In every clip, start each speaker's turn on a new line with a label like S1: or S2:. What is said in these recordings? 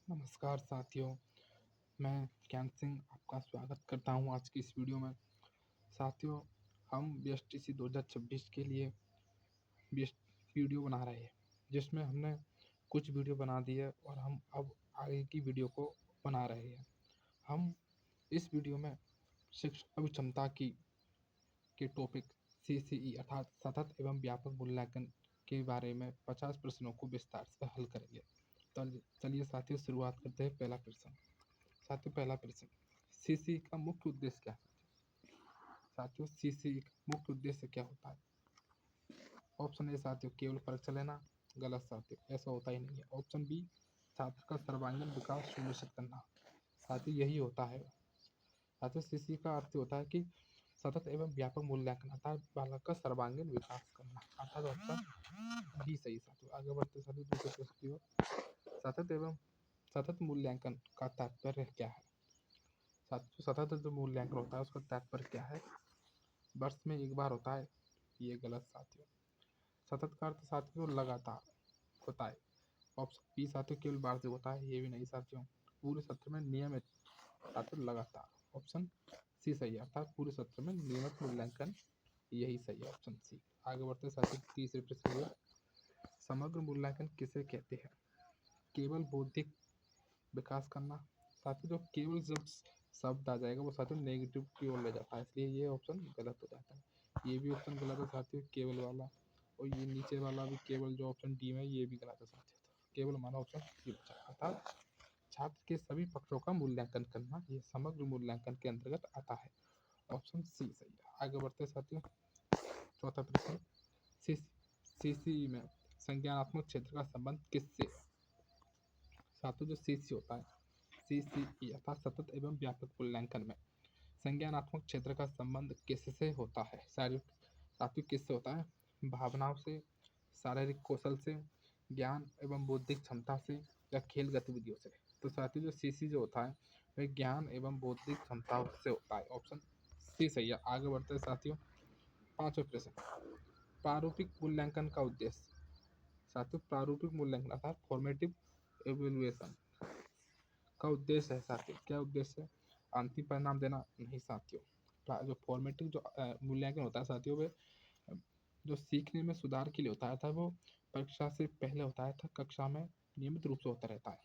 S1: नमस्कार साथियों, मैं ज्ञान सिंह आपका स्वागत करता हूं आज की इस वीडियो में। साथियों, हम बीएसटीसी 2026 के लिए बीएस वीडियो बना रहे हैं, जिसमें हमने कुछ वीडियो बना दी है और हम अब आगे की वीडियो को बना रहे हैं। हम इस वीडियो में शिक्षण क्षमता के टॉपिक सीसीई अर्थात सतत एवं व्यापक मूल्यांकन के बारे में 50 प्रश्नों को विस्तार से हल करेंगे। तो चलिए साथियों, शुरुआत करते हैं। पहला प्रश्न। साथियों, पहला प्रश्न, सीसीई का मुख्य उद्देश्य क्या है? साथियों, सीसीई का मुख्य उद्देश्य क्या होता है? ऑप्शन ए साथियों, केवल परीक्षा लेना। गलत साथियों, ऐसा होता ही नहीं है। ऑप्शन बी, छात्र का सर्वांगीण विकास सुनिश्चित करना। साथियों, यही होता है। साथियों, सीसीई का अर्थ होता है कि सतत एवं व्यापक मूल्यांकन अर्थात बालक का सर्वांगीण विकास करना। अर्थात ऑप्शन बी सही। साथियों, आगे बढ़ते साथियों दूसरे प्रश्न की ओर। सतत मूल्यांकन का तात्पर्य क्या है? साथियों, सतत जो मूल्यांकन होता है उसका तात्पर्य क्या है? वर्ष में एक बार होता है। ये गलत साथियों। सतत का अर्थ साथियों लगातार होता है। ऑप्शन बी साथियों, केवल वार्षिक होता है। ये भी नहीं साथियों। पूरे सत्र में नियमित साथियों लगातार। ऑप्शन सी सही है, अर्थात पूरे सत्र में नियमित मूल्यांकन। यही सही है, ऑप्शन सी। आगे बढ़ते साथियों तीसरे प्रश्न की ओर। समग्र मूल्यांकन किसे कहते हैं? केवल बौद्धिक विकास करना। साथियों, जो केवल जब शब्द आ जाएगा वो साथियों नेगेटिव की ओर ले जाता है, इसलिए ये ऑप्शन गलत हो जाता है। ये भी ऑप्शन गलत है साथियों, केवल वाला। और ये नीचे वाला भी केवल, जो ऑप्शन डी में, ये भी गलत है साथियों। केवल हमारा ऑप्शन सी बचा, अर्थात छात्र के सभी पक्षों का मूल्यांकन करना, ये समग्र मूल्यांकन के अंतर्गत आता है। ऑप्शन सी सही है। आगे बढ़ते साथियों चौथा प्रश्न। सीसीई में संज्ञानात्मक क्षेत्र का संबंध किससे है? साथियों, जो सीसी होता है, सीसीई अर्थात सतत एवं व्यापक मूल्यांकन में संज्ञानात्मक क्षेत्र का संबंध किससे होता है? साथियों, किससे होता है? भावनाओं से, शारीरिक कौशल से, ज्ञान एवं बौद्धिक क्षमता से, या खेल गतिविधियों से। तो साथियों, जो सीसी जो होता है वह ज्ञान एवं बौद्धिक क्षमताओं से होता है। ऑप्शन सी सही है। आगे बढ़ते हैं साथियों पांचवें प्रश्न। प्रारूपिक मूल्यांकन का उद्देश्य। साथियों, प्रारूपिक मूल्यांकन अर्थात फॉर्मेटिव एवेल्युएशन का उद्देश्य है साथियों। क्या उद्देश्य है? अंतिम परिणाम देना नहीं साथियों। जो फॉर्मेटिव जो मूल्यांकन होता है साथियों, वे जो सीखने में सुधार के लिए होता है था, वो परीक्षा से पहले होता है था, कक्षा में नियमित रूप से होता रहता है।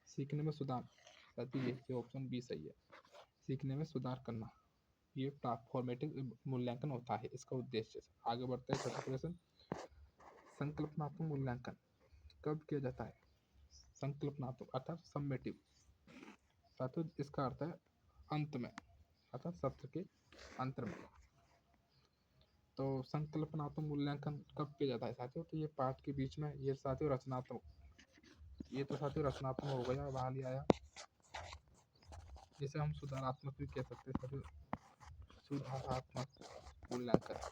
S1: सीखने में सुधार साथियों, ये ऑप्शन बी सही है। सीखने में सुधार करना, ये फॉर्मेटिव मूल्यांकन होता है, इसका उद्देश्य। आगे बढ़ते हैं छठा प्रश्न। संकल्पनात्मक मूल्यांकन कब किया जाता है? संकल्पनात्मक अर्थात सम्मेटिव। साथियों, इसका अर्थ है अंत में, अर्थात सत्र के अंत में। तो संकल्पनात्मक मूल्यांकन कब किया जाता है साथियों? तो ये पाठ के बीच में। ये साथियों रचनात्मक, ये तो साथियों रचनात्मक हो गया, वहां लिया आया। जिसे हम सुधारात्मक भी कह सकते हैं साथियों। सुधारात्मक मूल्यांकन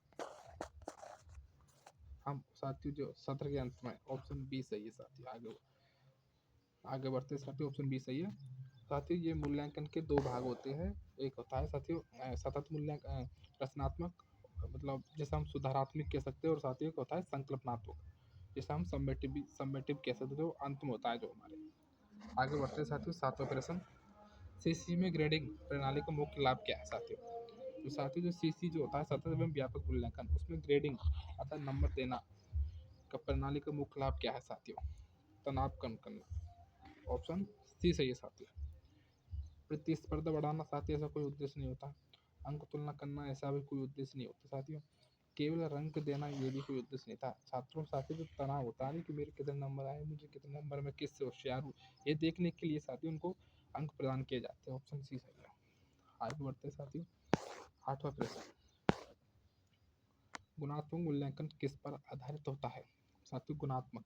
S1: हम साथियों जो सत्र के अंत में। ऑप्शन बी सही है साथियों। आगे बढ़ते साथियों, ऑप्शन बी सही है। साथियों, ये मूल्यांकन के दो भाग होते हैं। एक होता है साथियों सतत मूल्यांकन, रचनात्मक, मतलब जैसे हम सुधारात्मक कह सकते हैं। और साथियों एक होता है संकल्पनात्मक, जैसे हम सम्मेटिव कह सकते हैं, जो अंत में होता है जो हमारे। आगे बढ़ते हैं साथियों सातवां प्रश्न। सीसी में ग्रेडिंग प्रणाली का मुख्य लाभ क्या है साथियों? तो साथियों, जो सीसी जो होता है सतत एवं व्यापक मूल्यांकन, उसमें ग्रेडिंग अर्थात नंबर देना का प्रणाली का मुख्य लाभ क्या है साथियों? तनाव कम करना। ऑप्शन सी सही है साथियों। प्रतिस्पर्धा बढ़ाना साथियों, ऐसा कोई उद्देश्य नहीं होता। अंक तुलना करना, ऐसा भी कोई उद्देश्य नहीं होता साथियों। केवल रंक देना, ये भी कोई उद्देश्य नहीं था छात्रों। साथियों, जो तनाव होता है कि मेरे कितने नंबर आए, मुझे कितने नंबर में किससे होशियार हूँ, ये देखने के लिए साथियों उनको अंक प्रदान किए जाते हैं। ऑप्शन सी सही है। आगे बढ़ते हैं साथियों आठवां प्रश्न। गुणात्मक मूल्यांकन किस पर आधारित होता है साथियों? गुणात्मक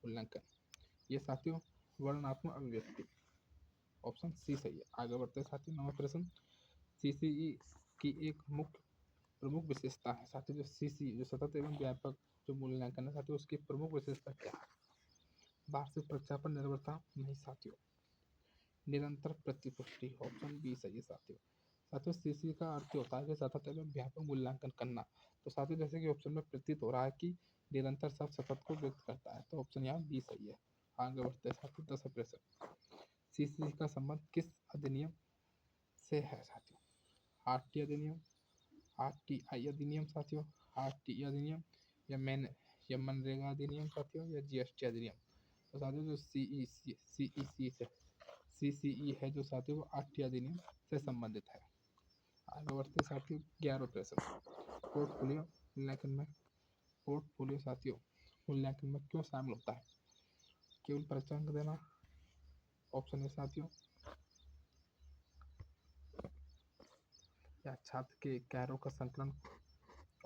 S1: मूल्यांकन, ये साथियों वर्णनात्मक अभिव्यक्ति। ऑप्शन सी सही है। आगे बढ़ते हैं साथियों नवा प्रश्न। सीसीई की एक मुख्य प्रमुख विशेषता है साथियों। जो सीसी जो सतत एवं व्यापक जो मूल्यांकन है साथियों, उसकी प्रमुख विशेषता क्या है? वार्षिक परीक्षा पर निर्भरता नहीं साथियों। निरंतर प्रतिपुष्टि। ऑप्शन बी सही है साथियों। साथियों, सीसी का अर्थ होता है कि सतत एवं व्यापक मूल्यांकन करना। तो साथियों, जैसे कि ऑप्शन में प्रतीत हो रहा है कि निरंतर शब्द सतत को व्यक्त करता है, तो ऑप्शन यहाँ बी सही है। आगे बढ़ते हैं साथियों दसवां प्रश्न। संबंध किस अधिनियम से है साथियों? आरटी अधिनियम, आरटीआई अधिनियम साथियों, आरटी अधिनियम या मैन या मनरेगा अधिनियम साथियों या जीएसटी अधिनियम। तो साथियों जो सीसीई है जो साथियों वो आरटी अधिनियम से संबंधित है। आगे बढ़ते साथियों 11वां प्रश्न, पोर्टफोलियो मूल्यांकन में पोर्टफोलियो साथियों मूल्यांकन में क्यों शामिल होता है? केवल परीक्षा अंक देना, ऑप्शन है साथियों, या छात्र के कार्यों का संकलन,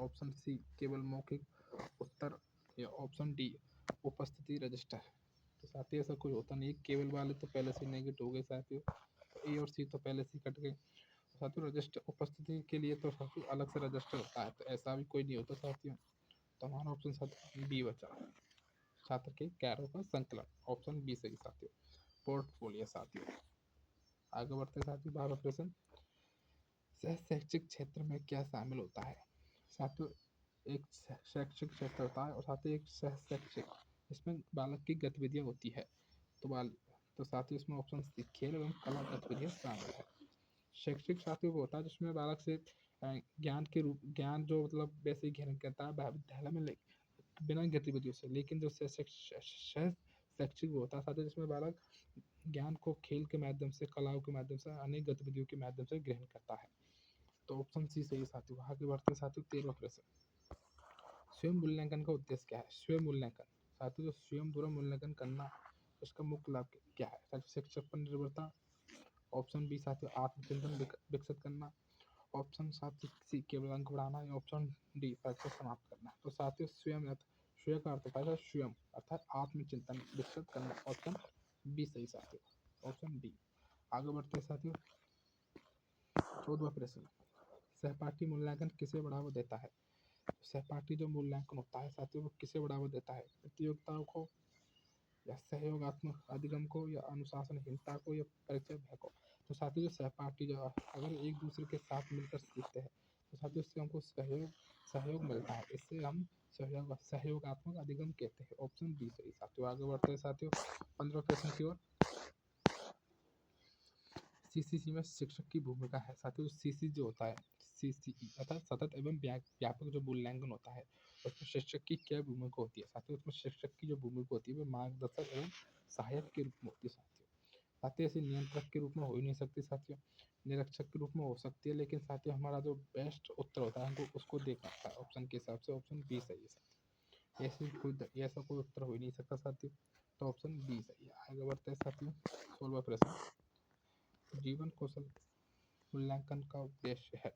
S1: ऑप्शन सी केवल मौखिक उत्तर, या ऑप्शन डी उपस्थिति रजिस्टर। तो साथियों ऐसा कोई होता नहीं, केवल वाले तो पहले से नेगेटिव हो गए साथियों, ए और सी तो पहले से कट गए साथियों। रजिस्टर उपस्थिति के लिए तो साथियों अलग से रजिस्टर होता है, तो ऐसा भी कोई नहीं होता साथियों। तो हमारा ऑप्शन साथियों बी बचा, छात्र के कार्यों का संकलन, ऑप्शन बी सही साथियों, पोर्टफोलियो साथियों। आगे बढ़ते साथियों 12वां प्रश्न, सह शैक्षिक क्षेत्र में क्या शामिल होता है? साथियों एक शैक्षिक क्षेत्र होता है और साथ ही एक सह शैक्षिक, इसमें बालक की गतिविधियां होती है। तो साथियों इसमें ऑप्शन सी खेल एवं कला गतिविधियां शामिल है। शैक्षिक साथियों वो होता है जिसमें बालक से ज्ञान जो मतलब वैसे ही ग्रहण करता है विद्यालय में बिना गतिविधियों से, लेकिन जो शैक्षिक वो होता है साथियों जिसमें बालक ज्ञान को खेल के माध्यम से, कलाओं के माध्यम से, अनेक गतिविधियों के माध्यम से ग्रहण करता है। तो ऑप्शन सी सही साथियों। आगे बढ़ते साथियों 13वां प्रश्न, स्वयं मूल्यांकन का उद्देश्य क्या है? स्वयं मूल्यांकन साथियों जो स्वयं द्वारा मूल्यांकन करना, उसका मुख्य लाभ क्या है साथियों? शिक्षक पर निर्भरता, ऑप्शन बी साथियों आत्मचिंतन विकसित करना, ऑप्शन साथियों सी केवल अंक बढ़ाना, या ऑप्शन डी परीक्षा समाप्त करना। तो साथियों स्वयं का अर्थ होता है स्वयं अर्थात आत्मचिंतन विकसित करना, ऑप्शन बी सही साथियों, ऑप्शन बी। आगे बढ़ते हैं साथियों 14वां प्रश्न, सहपाठी मूल्यांकन किसे बढ़ावा देता है? सहपाठी जो मूल्यांकन होता है साथियों वो किसे बढ़ावा देता है? प्रतियोगिताओं को, या सहयोगात्मक अधिगम को, या अनुशासनहीनता को, या परीक्षा भय को। तो साथियों जो सहपाठी जो अगर एक दूसरे के साथ मिलकर सीखते हैं तो साथियों इससे हमको सहयोग मिलता है, इससे हम सहयोगात्मक अधिगम कहते हैं, ऑप्शन बी सही साथियों। आगे बढ़ते हैं साथियों 15वें प्रश्न की ओर, सीसीसी में शिक्षक की भूमिका है साथियों। सीसी जो होता है सीसीई अर्थात सतत एवं व्यापक जो मूल्यांकन होता है उसमें शिक्षक की क्या भूमिका होती है साथियों? उसमें शिक्षक की जो भूमिका होती है वो मार्गदर्शक एवं सहायक के रूप में होती है साथियों। साथियों ऐसे नियंत्रक के रूप में हो ही नहीं सकती साथियों, निरीक्षक के रूप में हो सकती है, लेकिन साथियों हमारा जो बेस्ट उत्तर होता है हमको उसको देखना होता है ऑप्शन के हिसाब से, ऑप्शन बी सही है साथियों। ऐसा कोई उत्तर हो ही नहीं सकता साथियों, तो ऑप्शन बी सही है। आगे बढ़ते हैं साथियों 16वां प्रश्न, जीवन कौशल मूल्यांकन का उद्देश्य है।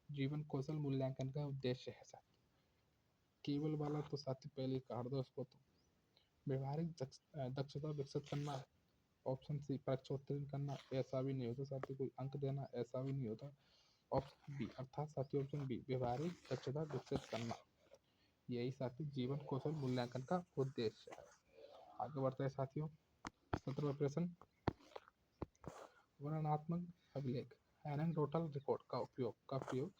S1: जीवन कौशल मूल्यांकन का उद्देश्य है साथियों, केवल वाला तो साथियों पहले काट दो उसको, तो व्यवहारिक दक्षता विकसित करना, ऑप्शन सी परीक्षा उत्तीर्ण करना, ऐसा भी नहीं होता साथियों कोई अंक देना, ऐसा भी नहीं होता, ऑप्शन बी अर्थात साथियों ऑप्शन बी व्यवहारिक दक्षता विकसित करना, यही साथियों जीवन कौशल मूल्यांकन का उद्देश्य है। आगे बढ़ते हैं साथियों 17वां प्रश्न, वर्णनात्मक अभिलेख एनेक्डोटल रिकॉर्ड का प्रयोग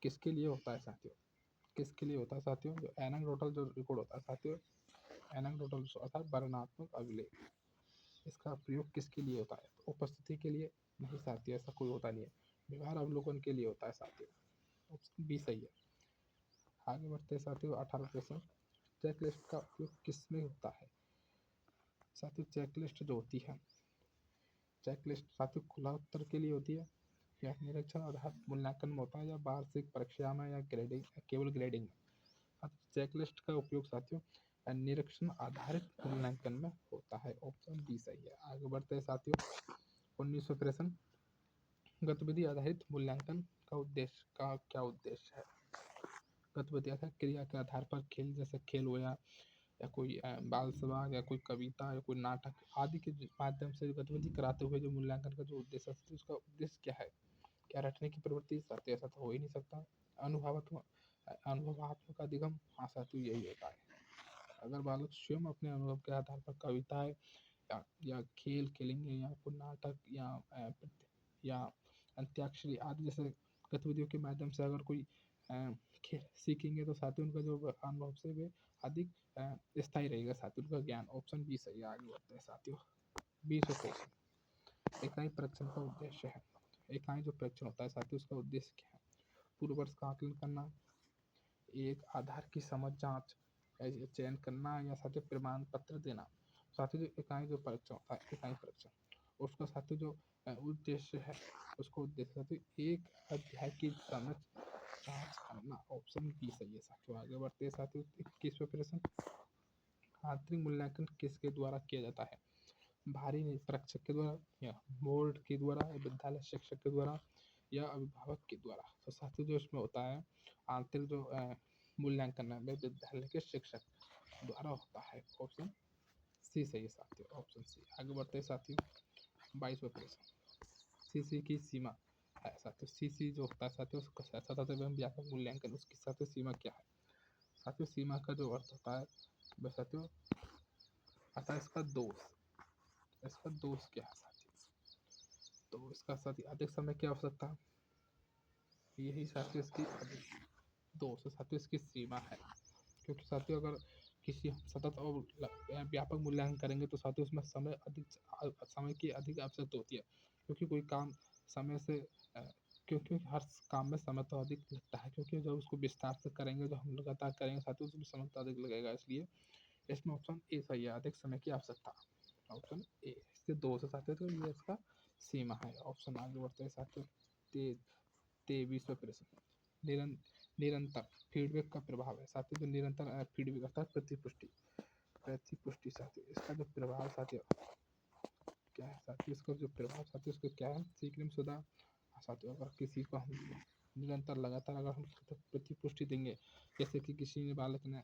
S1: किसके लिए होता है साथियों? किसके लिए होता है साथियों? जो एनेक्डोटल जो रिकॉर्ड होता है साथियों, एनेक्डोटल अर्थात वर्णनात्मक अभिलेख, इसका प्रयोग किसके लिए होता है? तो उपस्थिति के लिए नहीं साथियों, ऐसा कोई होता नहीं है, व्यवहार अवलोकन के लिए होता है साथियों, ऑप्शन बी सही है। आगे बढ़ते हैं साथियों 18वां प्रश्न, चेकलिस्ट का उपयोग किसमें होता है साथियों? चेकलिस्ट जो होती है, चेकलिस्ट साथियों खुला उत्तर के लिए होती है, या निरीक्षण आधारित मूल्यांकन में होता है, या वार्षिक परीक्षा में, या ग्रेडिंग केवल ग्रेडिंग में। चेकलिस्ट का उपयोग साथियों निरीक्षण आधारित मूल्यांकन में होता है, ऑप्शन बी सही है। आगे बढ़ते हैं साथियों 19वां प्रश्न, गतिविधि आधारित मूल्यांकन का उद्देश्य का क्या उद्देश्य है? गतिविधि अर्थात क्रिया के आधार पर खेल, जैसे खेल हुआ या कोई बाल सभा, या कोई कविता, या कोई नाटक आदि के माध्यम से गतिविधि कराते हुए जो मूल्यांकन का जो उद्देश्य है उसका उद्देश्य क्या है? क्या रटने की प्रवृत्ति साथियों? ऐसा तो हो ही नहीं सकता। अनुभवात्मक अधिगम, हाँ साथियों यही होता है। अगर बालक स्वयं अपने अनुभव के आधार पर कविताएं या खेल खेलेंगे, या कोई नाटक, या अंत्याक्षरी आदि जैसे गतिविधियों के माध्यम से अगर कोई सीखेंगे तो साथियों उनका जो अनुभव से वे अधिक स्थायी रहेगा साथियों उनका ज्ञान, ऑप्शन बी सही है। आगे बढ़ते हैं साथियों 20वां प्रश्न, इकाई परीक्षण का उद्देश्य है। इकाई जो परीक्षण होता है साथियों उसका उद्देश्य क्या है? पूर्व वर्ष का आकलन करना, एक आधार की समझ जांच चयन करना या साथियों प्रमाण पत्र देना। साथियों जो इकाई जो परीक्षण होता है इकाई परीक्षण उसका साथियों जो उद्देश्य है उसको उद्देश्य साथियों एक अध्याय की समझ जांच करना। ऑप्शन बी सही है साथियों। आगे बढ़ते हैं साथियों 21वां प्रश्न, आंतरिक मूल्यांकन किसके द्वारा किया जाता है? बाहरी परीक्षक के द्वारा या बोर्ड के द्वारा या विद्यालय शिक्षक के द्वारा या अभिभावक के द्वारा। तो साथियों जो इसमें होता है आंतरिक जो मूल्यांकन है वह विद्यालय के शिक्षक द्वारा होता है। ऑप्शन सी सही है साथियों। Option C. आगे बढ़ते हैं साथियों 22वां प्रश्न, सीसी की सीमा है साथियों। सीसी जो होता है साथियों उसका सतत एवं व्यापक मूल्यांकन उसकी साथियों सीमा क्या है? साथियों सीमा का जो अर्थ होता है वह साथियों आता है इसका दोष क्या है साथियों? तो इसका साथियों अधिक समय की आवश्यकता, यही साथियों इसकी अधिक दोष साथियों इसकी सीमा है। क्योंकि साथियों अगर किसी सतत और व्यापक मूल्यांकन करेंगे तो साथियों उसमें समय की अधिक आवश्यकता होती है। क्योंकि कोई काम समय से क्योंकि हर काम में समय तो अधिक लगता है, क्योंकि जब उसको विस्तार से करेंगे जो हम लगातार करेंगे साथियों उसमें समय तो अधिक लगेगा। इसलिए इसमें ऑप्शन ए सही है, अधिक समय की आवश्यकता। ऑप्शन ए इसके दो से साथियों तो ये इसका सीमा है। ऑप्शन आगे बढ़ते हैं साथियों 23वां प्रश्न, निरंतर फीडबैक का प्रभाव है साथियों। जो निरंतर फीडबैक अर्थात प्रतिपुष्टि साथियों इसका जो प्रभाव साथियों क्या है? साथियों इसका जो प्रभाव साथियों उसका क्या है? सीखने में सुधार। साथियों अगर किसी को हम निरंतर लगातार अगर हम प्रतिपुष्टि देंगे, जैसे कि किसी ने बालक ने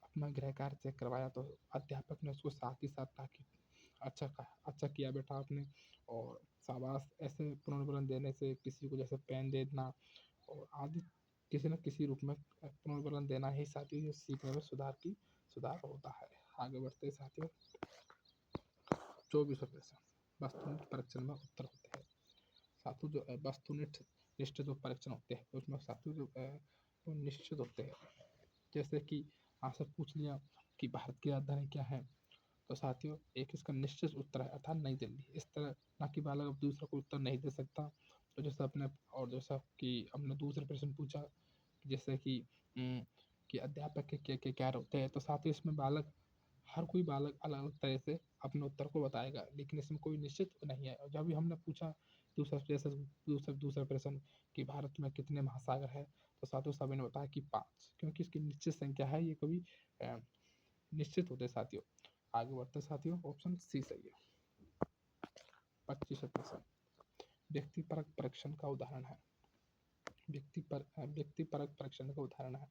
S1: अपना गृह कार्य चेक करवाया तो अध्यापक ने उसको साथ ही साथ ताकि अच्छा किया बेटा आपने और शाबाश ऐसे पुनर्वलन देने से, किसी को जैसे पेन दे देना और आदि किसी न किसी रूप में पुनर्वलन देना ही साथियों सीखने में सुधार होता है। आगे बढ़ते साथियों 24वां प्रश्न, वस्तुनिष्ठ परीक्षण में उत्तर होते हैं साथियों। जो वस्तुनिष्ठ जो परीक्षण होते हैं उसमें साथियों जो वो निश्चित होते हैं। जैसे कि आपसे पूछ लिया कि भारत की राजधानी क्या है, तो साथियों एक इसका निश्चित उत्तर है अर्थात नई दिल्ली। इस तरह ना कि बालक अब दूसरा कोई उत्तर नहीं दे सकता। तो जैसे अपने और जैसा कि हमने दूसरा प्रश्न पूछा जैसे कि अध्यापक के क्या होते हैं, तो साथियों इसमें हर कोई बालक अलग अलग तरह से अपने उत्तर को बताएगा, लेकिन इसमें कोई निश्चित नहीं है। और जब भी हमने पूछा दूसरा प्रश्न कि भारत में कितने महासागर है, तो साथियों सभी ने बताया कि 5, क्योंकि इसकी निश्चित संख्या है, ये कभी निश्चित होते साथियों। आगे बढ़ते साथियों ऑप्शन सी सही है। 25वां प्रश्न, व्यक्तिपरक परीक्षण का उदाहरण है। व्यक्तिपरक परीक्षण का उदाहरण है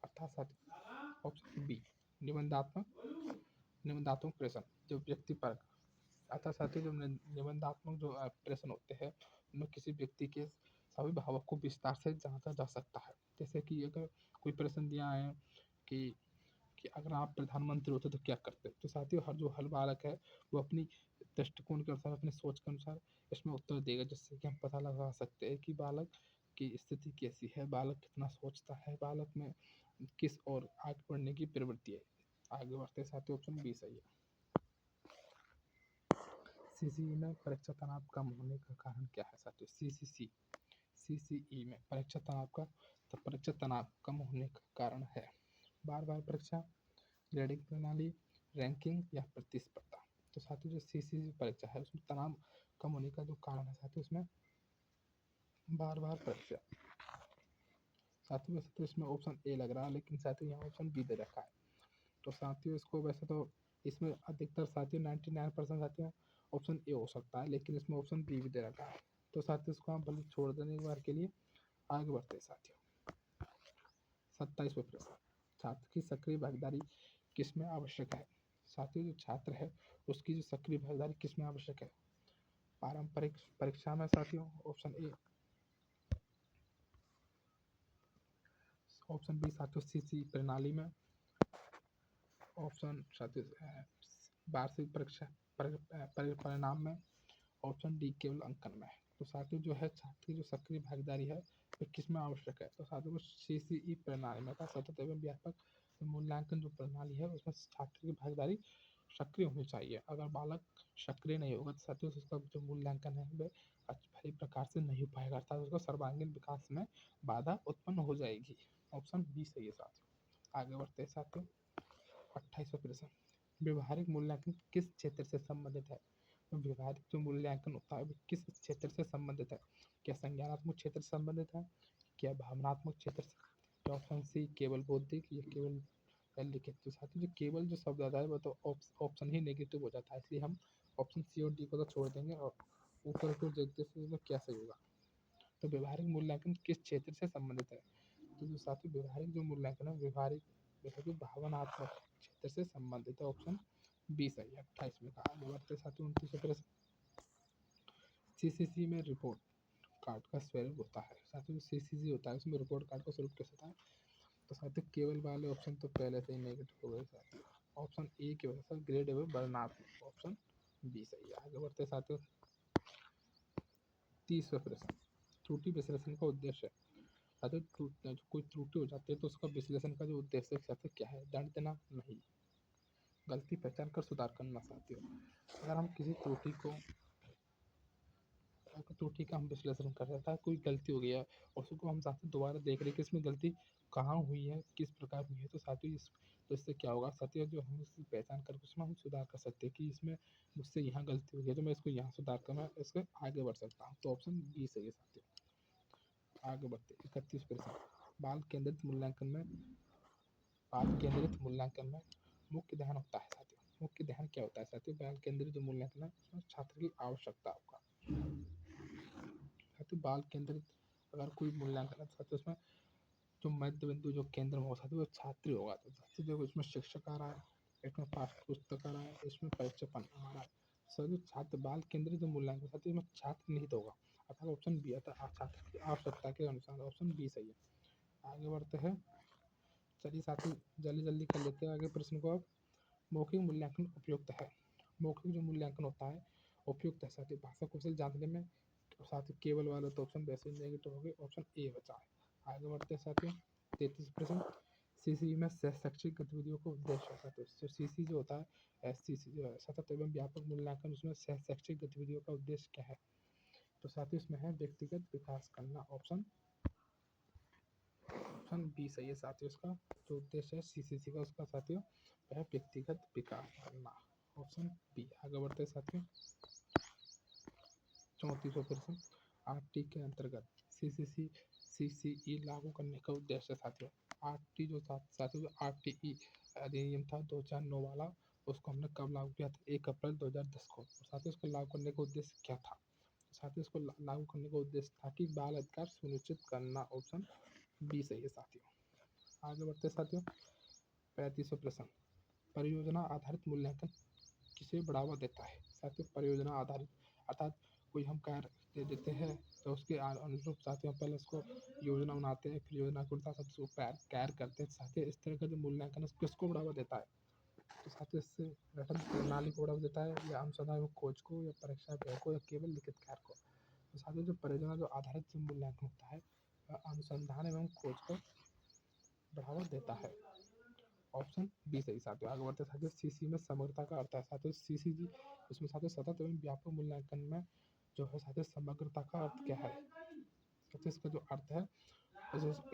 S1: अर्थात साथियों ऑप्शन बी निबंधात्मक प्रश्न। जो व्यक्तिपरक अर्थात साथियों जो निबंधात्मक जो प्रश्न होते हैं उनमें किसी व्यक्ति के सभी भावों को विस्तार से जांचा जा सकता है। जैसे कि अगर कोई प्रश्न दिया है कि अगर आप प्रधानमंत्री होते तो क्या करते, तो साथियों हर बालक है वो अपनी दृष्टिकोण के अनुसार अपनी सोच के अनुसार इसमें उत्तर देगा, जिससे कि हम पता लगा सकते हैं कि बालक की स्थिति कैसी है, बालक कितना सोचता है, बालक में किस और आगे बढ़ने की प्रवृत्ति है। आगे बढ़ते साथियों ऑप्शन बी सही है। सीसीई में परीक्षा तनाव कम होने का कारण क्या है साथियों? सीसीई में परीक्षा तनाव कम होने का कारण है बार बार परीक्षा, ग्रेडिंग प्रणाली, रैंकिंग या प्रतिस्पर्धा। तो साथियों जो सीसीई परीक्षा है उसमें तनाव कम होने का जो कारण है साथियों उसमें बार बार परीक्षा। साथियों वैसे तो इसमें ऑप्शन ए लग रहा है, लेकिन साथियों यहाँ ऑप्शन बी दे रखा है। तो साथियों इसको वैसे तो इसमें अधिकतर साथियों 99% साथियों ऑप्शन ए हो सकता है, लेकिन इसमें ऑप्शन बी भी दे रखा है। तो साथियों इसको हम भले छोड़ देने एक बार के लिए। आगे बढ़ते हैं साथियों 27वां प्रश्न, छात्र की सक्रिय भागीदारी किसमें आवश्यक है? साथियों जो छात्र है उसकी जो सक्रिय भागीदारी किसमें आवश्यक है? पारंपरिक परीक्षा में साथियों ऑप्शन ए, ऑप्शन बी साथियों सीसी प्रणाली में, ऑप्शन साथियों वार्षिक परीक्षा परिणाम में, ऑप्शन डी केवल अंकन में। तो साथियों जो है छात्र की जो सक्रिय भागीदारी है वो किस में आवश्यक है? तो साथियों सीसीई प्रणाली में सतत एवं व्यापक मूल्यांकन जो प्रणाली है उसमें छात्र की भागीदारी सक्रिय होनी चाहिए। अगर बालक सक्रिय नहीं होगा तो साथियों उसका जो मूल्यांकन है वह सही प्रकार से नहीं हो पाएगा, अर्थात उसका सर्वांगीण विकास में बाधा उत्पन्न हो जाएगी। ऑप्शन बी सही है साथियों। आगे बढ़ते हैं साथियों। 28वां प्रश्न, व्यवहारिक मूल्यांकन किस क्षेत्र से संबंधित है? तो व्यवहारिक जो मूल्यांकन होता है वो किस क्षेत्र से संबंधित है? क्या संज्ञानात्मक क्षेत्र से संबंधित है, क्या भावनात्मक क्षेत्र से? ऑप्शन सी केवल बौद्धिक, या केवल लिखित। तो साथियों जो केवल जो शब्द आता है वो तो ऑप्शन ही नेगेटिव हो जाता है, इसलिए हम ऑप्शन सी और डी को तो छोड़ देंगे और ऊपर को देखते हैं क्या सही होगा। तो व्यवहारिक मूल्यांकन किस क्षेत्र से संबंधित है? तो जो साथियों व्यवहारिक जो मूल्यांकन है व्यवहारिक भावनात्मक क्षेत्र से संबंधित है। ऑप्शन बी सही है। 28वें का आगे बढ़ते साथियों। 29वां प्रश्न, सीसीसी में रिपोर्ट कार्ड का स्वरूप होता है। साथियों सीसीसी होता है उसमें रिपोर्ट कार्ड का स्वरूप कैसा होता है? तो साथियों केवल वाले ऑप्शन तो पहले से ही नेगेटिव हो गए साथियों। ऑप्शन ए की वजह से ग्रेड एवं वर्णनात्मक। ऑप्शन बी सही है। आगे बढ़ते साथियों। 30वां प्रश्न, त्रुटि विश्लेषण का उद्देश्य। साथियों कोई त्रुटि हो जाती है तो उसका विश्लेषण का जो उद्देश्य साथियों क्या है? दंड देना नहीं, गलती पहचान कर सुधार करना। साथियों अगर हम किसी त्रुटि का हम विश्लेषण कर रहे हैं, कोई गलती हो गई है और उसको हम साथ दोबारा देख रहे हैं कि इसमें गलती कहाँ हुई है, किस प्रकार हुई है, तो साथियों तो इससे क्या होगा साथियों, जो हम इसकी पहचान करके उसमें हम सुधार कर सकते हैं कि इसमें मुझसे यहाँ गलती हो गई तो मैं इसको यहाँ सुधार कर मैं इसको आगे बढ़ सकता हूँ। तो ऑप्शन बी सही है साथियों। आगे बढ़ते 31 प्रश्न, बाल केंद्रित मूल्यांकन में मुख्य ध्यान होता है साथियों। मुख्य ध्यान क्या होता है साथियों? बाल केंद्रित जो मूल्यांकन है उसमें छात्र की आवश्यकता होगा। साथियों बाल केंद्रित अगर कोई मूल्यांकन है साथियों उसमें जो मध्य बिंदु जो केंद्र में होगा साथियों वो छात्र ही होगा। तो साथियों देखो इसमें शिक्षक आ रहा है, इसमें पाठ्य पुस्तक आ रहा है, इसमें परीक्षा परिणाम आ रहा है। सभी छात्र बाल केंद्रित जो मूल्यांकन साथियों इसमें छात्र निहित होगा, अर्थात ऑप्शन बी आता है छात्र की आवश्यकता के अनुसार। ऑप्शन बी सही है। आगे बढ़ते हैं। चलिए साथियों जल्दी जल्दी कर लेते हैं आगे प्रश्न को। अब मौखिक मूल्यांकन उपयुक्त है। मौखिक जो मूल्यांकन होता है उपयुक्त है साथियों भाषा कौशल जानने में। साथियों केवल वाला तो ऑप्शन वैसे ही नेगेटिव हो गए, ऑप्शन ए बचा है। आगे बढ़ते हैं साथियों। 33 प्रश्न, सीसी में शैक्षिक गतिविधियों का उद्देश्य होता है। तो सीसी जो होता है एससीसी जो है सतत एवं व्यापक मूल्यांकन, उसमें शैक्षिक गतिविधियों का उद्देश्य क्या है? तो साथियों इसमें है व्यक्तिगत विकास करना। ऑप्शन बी सही है साथियों। इसका जो उद्देश्य है सीसीसी का उसका साथियों वह व्यक्तिगत विकास करना। Option B. आगे बढ़ते हैं साथियों। 34वां प्रश्न, आरटी के अंतर्गत सीसीसी सीसीई लागू करने का उद्देश्य साथियों। आरटी जो साथियों जो आरटीई अधिनियम था 2009 वाला, उसको हमने कब लागू किया था? 1 अप्रैल 2010 को। साथियों इसको लागू करने का उद्देश्य क्या था? साथियों इसको लागू करने का उद्देश्य था कि बाल अधिकार सुनिश्चित करना। ऑप्शन बी सही है साथियों। आगे बढ़ते साथियों। 35वां प्रश्न, परियोजना आधारित मूल्यांकन किसे बढ़ावा देता है? साथियों परियोजना आधारित अर्थात कोई हम कार्य दे देते हैं तो उसके अनुरूप साथियों पहले उसको योजना बनाते हैं, फिर योजना के अनुसार उसको कार्य करते हैं। साथियों इस तरह का जो मूल्यांकन है किसको बढ़ावा देता है? तो साथियों इससे रटन प्रणाली को बढ़ावा देता है, या अनुसंधान एवं खोज को, या परीक्षा व्यय को, या केवल लिखित कार्य को? तो साथियों जो परियोजना जो आधारित जो मूल्यांकन होता है अनुसंधान एवं खोज को बढ़ावा देता है। ऑप्शन बी सही साथियों। आगे बढ़ते साथियों। सीसी में समग्रता का अर्थ है साथियों सीसीजी उसमें साथियों सतत एवं व्यापक मूल्यांकन में जो है साथियों समग्रता का अर्थ क्या है? साथियों इसका जो अर्थ है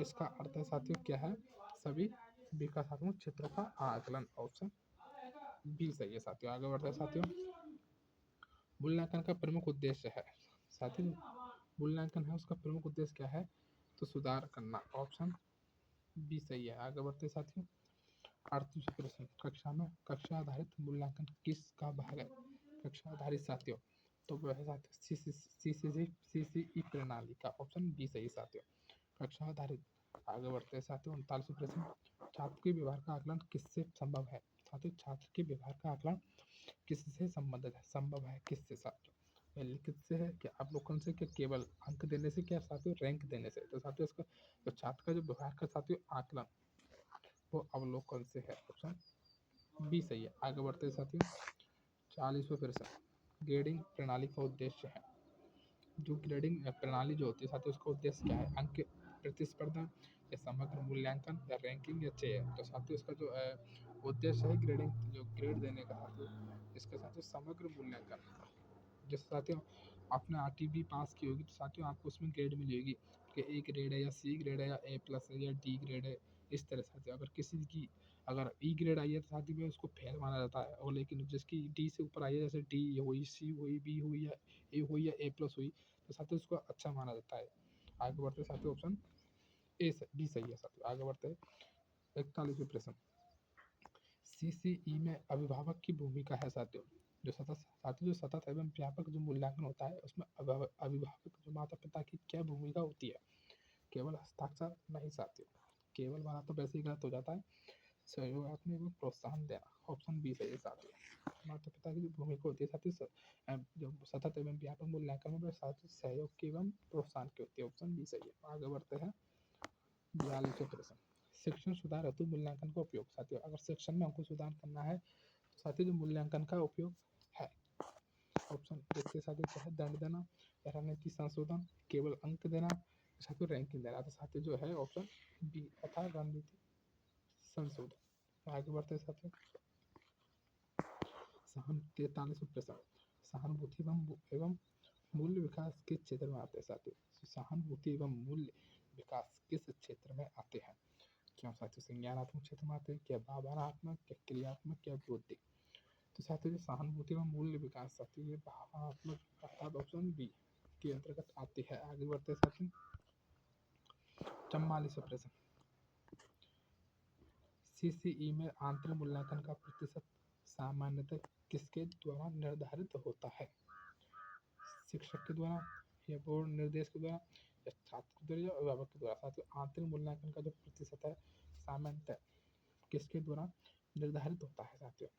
S1: इसका अर्थ है साथियों क्या है? सभी विकासात्मक क्षेत्रों का आकलन। ऑप्शन बी सही है साथियों। आगे बढ़ते हैं साथियों। मूल्यांकन का प्रमुख उद्देश्य है साथियों, मूल्यांकन है उसका प्रमुख उद्देश्य क्या है? तो सुधार करना। ऑप्शन बी सही है। आगे बढ़ते साथियों। 38वां प्रश्न, कक्षा आधारित मूल्यांकन किसका भाग है? कक्षा आधारित साथियों तो वह है साथियों सीसीई प्रणाली का। ऑप्शन बी सही साथियों। कक्षा आधारित। आगे बढ़ते हैं साथियों। 39वां प्रश्न, छात्र के व्यवहार का आकलन किससे संभव है? साथियों छात्र के व्यवहार का आकलन किससे संबंधित है? संभव है किससे साथियों? लिखित से है, क्या अवलोकन से, क्या केवल अंक देने से, क्या साथियों रैंक देने से? तो साथियों इसका तो छात्र का जो व्यवहार का साथियों आकलन वो अवलोकन से है। ऑप्शन बी सही है। आगे बढ़ते हैं साथियों। 40वां प्रश्न, ग्रेडिंग प्रणाली का उद्देश्य है। जो ग्रेडिंग प्रणाली जो होती है साथियों उसका उद्देश्य क्या है? अंक प्रतिस्पर्धा, या समग्र मूल्यांकन या रैंकिंग या चयन। तो साथियों इसका जो उद्देश्य है ग्रेडिंग, जो ग्रेड देने का साथियों, इसके साथियों समग्र मूल्यांकन। जैसे साथियों आपने आरटीबी पास की होगी तो साथियों आपको उसमें ग्रेड मिलेगी कि ए ग्रेड है या सी ग्रेड है या ए प्लस है या डी ग्रेड है। इस तरह साथियों अगर किसी की अगर ई ग्रेड आई है तो साथियों में उसको फेल माना जाता है, और लेकिन जिसकी डी से ऊपर आई है, जैसे डी हुई, सी हुई, बी हुई या ए प्लस हुई, तो साथियों उसको अच्छा माना जाता है। आगे बढ़ते साथियों ऑप्शन बी सही है साथियों। आगे बढ़ते 41वें प्रश्न, सीसीई में अभिभावक की भूमिका है साथियों। जो सतत एवं व्यापक जो मूल्यांकन होता है उसमें अभिभावक जो माता पिता की क्या भूमिका होती है। केवल हस्ताक्षर नहीं साथियों, केवल वाला तो वैसे ही गलत हो जाता है। सहयोगात्मक एवं प्रोत्साहन देना, ऑप्शन बी सही है साथियों। माता पिता की जो भूमिका होती है साथियों जो सतत एवं व्यापक मूल्यांकन में साथियों सहयोग की एवं प्रोत्साहन की होती है, ऑप्शन बी सही है। आगे बढ़ते हैं 42वें प्रश्न, शिक्षण सुधार हेतु मूल्यांकन का उपयोग। साथियों अगर शिक्षण में हमको सुधार करना है तो साथियों जो मूल्यांकन का उपयोग है, ऑप्शन देखते साथियों क्या है, दंड देना, रणनीति संशोधन, केवल अंक देना, साथियों रैंकिंग देना। तो साथियों जो है ऑप्शन बी अर्थात रणनीति संशोधन। आगे बढ़ते हैं साथियों 43वें प्रश्न, सहानुभूति एवं मूल्य विकास किस क्षेत्र में आते हैं साथियों। सहानुभूति एवं मूल्य विकास किस क्षेत्र में आते हैं। क्या साथियों संज्ञानात्मक क्षेत्र में आते हैं, क्या भावनात्मक, क्या क्रियात्मक, क्या बौद्धिक। तो साथियों जो सहानुभूति एवं मूल्य विकास साथियों ये भावनात्मक अर्थात ऑप्शन बी के अंतर्गत आती है। आगे बढ़ते साथियों 44वां प्रश्न, सीसीई में आंतरिक मूल्यांकन का प्रतिशत सामान्यतः किसके द्वारा निर्धारित होता है। शिक्षक के द्वारा, या बोर्ड निर्देश के द्वारा, या छात्र के द्वारा, या अभिभावक के द्वारा। साथियों आंतरिक मूल्यांकन का जो प्रतिशत है सामान्यतः किसके द्वारा निर्धारित होता है साथियों।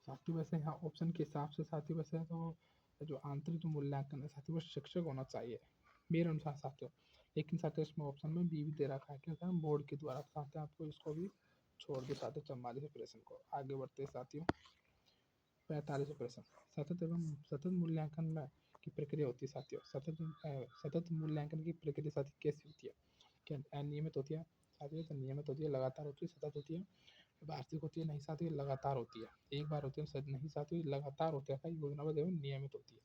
S1: साथियों वैसे यहाँ ऑप्शन के हिसाब से साथियों वैसे तो जो आंतरिक जो मूल्यांकन है साथियों वो शिक्षक होना चाहिए मेरे अनुसार साथियों, लेकिन साथियों इसमें ऑप्शन में बी भी दे रखा है कि बोर्ड के द्वारा। साथियों आपको इसको भी छोड़ दो साथियों 44वें प्रश्न को। आगे बढ़ते साथियों 45वें प्रश्न, सतत मूल्यांकन में की प्रक्रिया होती है साथियों। सतत मूल्यांकन की प्रक्रिया साथियों कैसी होती है। क्या अनियमित होती है साथियों, तो नियमित होती है, लगातार होती है, सतत होती है, वार्षिक होती है, नहीं साथियों लगातार होती है, एक बार होती है, नहीं साथियों लगातार होती है, योजनाबद्ध एवं नियमित होती है,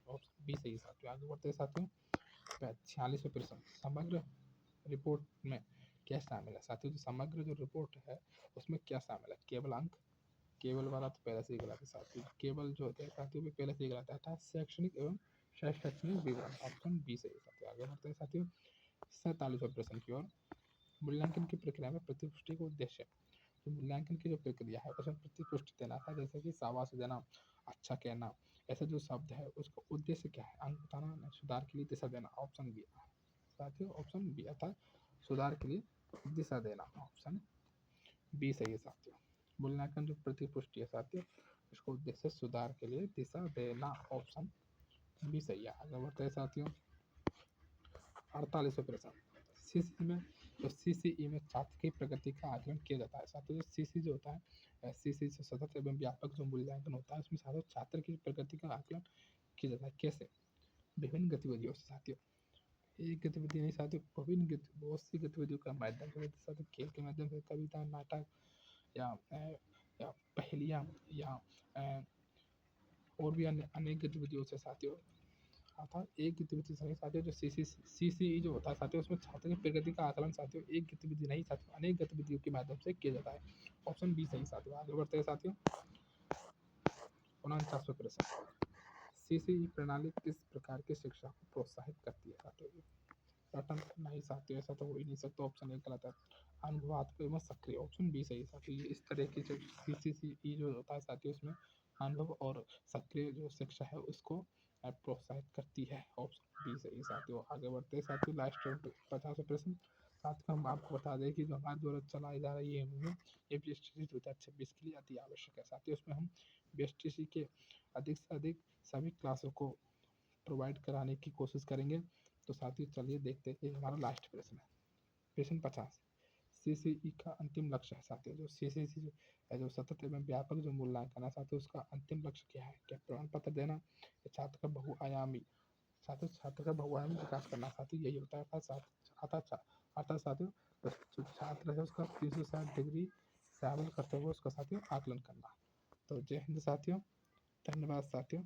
S1: ऑप्शन बी सही है साथियों। आगे बढ़ते हैं साथियों 46वें प्रश्न, समग्र रिपोर्ट में क्या शामिल है साथियों। जो समग्र जो रिपोर्ट है उसमें क्या शामिल है, केवल अंक, केवल वाला तो पहले से ही गलत है साथियों, केवल जो होता है साथियों भी पहले से ही गलत है, अर्थात शैक्षणिक एवं शैक्षणिक विवरण, ऑप्शन बी सही है साथियों। आगे बढ़ते हैं साथियों 47वें प्रश्न की ओर, मूल्यांकन की प्रक्रिया में प्रतिपुष्टि का उद्देश्य। तो मूल्यांकन की जो प्रक्रिया है उसमें प्रतिपुष्टि देना था, जैसे कि शाबाश देना, अच्छा कहना, ऐसे जो शब्द है उसका उद्देश्य क्या है, अंक बताना, सुधार के लिए दिशा देना, ऑप्शन बी साथियों, ऑप्शन बी अर्थात सुधार के लिए दिशा देना, ऑप्शन बी सही है साथियों। मूल्यांकन जो प्रतिपुष्टि है साथियों इसका उद्देश्य सुधार के लिए दिशा देना, ऑप्शन बी सही है। आगे बढ़ते हैं साथियों 48वें प्रश्न, सीसी में तो सीसीई में छात्र की प्रगति का आकलन किया जाता है साथियों। जो सीसी जो होता है सीसी से सतत एवं व्यापक जो मूल्यांकन होता है उसमें साथियों छात्र की प्रगति का आकलन किया जाता है। कैसे, विभिन्न गतिविधियों से साथियों, एक गतिविधि नहीं साथियों, विभिन्न बहुत सी गतिविधियों का माध्यम से साथियों, खेल के माध्यम से, कविता, नाटक, या या पहेलियाँ, या और भी अन्य अनेक गतिविधियों से साथियों, अर्थात एक गतिविधि से नहीं साथियों, जो सीसीई जो होता है साथियों उसमें छात्र की प्रगति का आकलन साथियों एक गतिविधि नहीं साथियों अनेक गतिविधियों के माध्यम से किया जाता है, ऑप्शन बी सही साथियों। आगे बढ़ते हैं साथियों 49वां प्रश्न, सीसीई प्रणाली किस प्रकार की शिक्षा को प्रोत्साहित करती है साथियों। रटन नहीं साथियों, ऐसा तो हो ही नहीं सकता, ऑप्शन एक गलत है। अनुभवात्मक एवं सक्रिय, ऑप्शन बी सही साथियों। ये इस तरह की जो सीसीई जो होता है साथियों उसमें अनुभव और सक्रिय जो शिक्षा है उसको प्रोत्साहित करती है, ऑप्शन बी सही साथियों। आगे बढ़ते हैं साथियों लास्ट 50वां प्रश्न, साथियों हम आपको बता दें कि जो हमारे द्वारा चलाई जा रही है मुहिम ये BSTC 2026 के लिए अति आवश्यक है साथियों। उसमें हम BSTC के अधिक से अधिक सभी क्लासों को प्रोवाइड कराने की कोशिश करेंगे। तो साथियों चलिए देखते हैं कि हमारा लास्ट प्रश्न है, प्रश्न 50, सीसीई का अंतिम लक्ष्य है साथियों। जो सीसीई जो सतत एवं व्यापक जो मूल्यांकन है साथियों उसका अंतिम लक्ष्य क्या है, क्या प्रमाण पत्र देना, या छात्र का बहुआयामी साथियों छात्र का बहुआयामी विकास करना साथियों यही होता है अर्थात साथियों जो छात्र है उसका 360 डिग्री ट्रैवल करते हुए उसका साथियों आकलन करना। तो जय हिंद साथियों, धन्यवाद साथियों।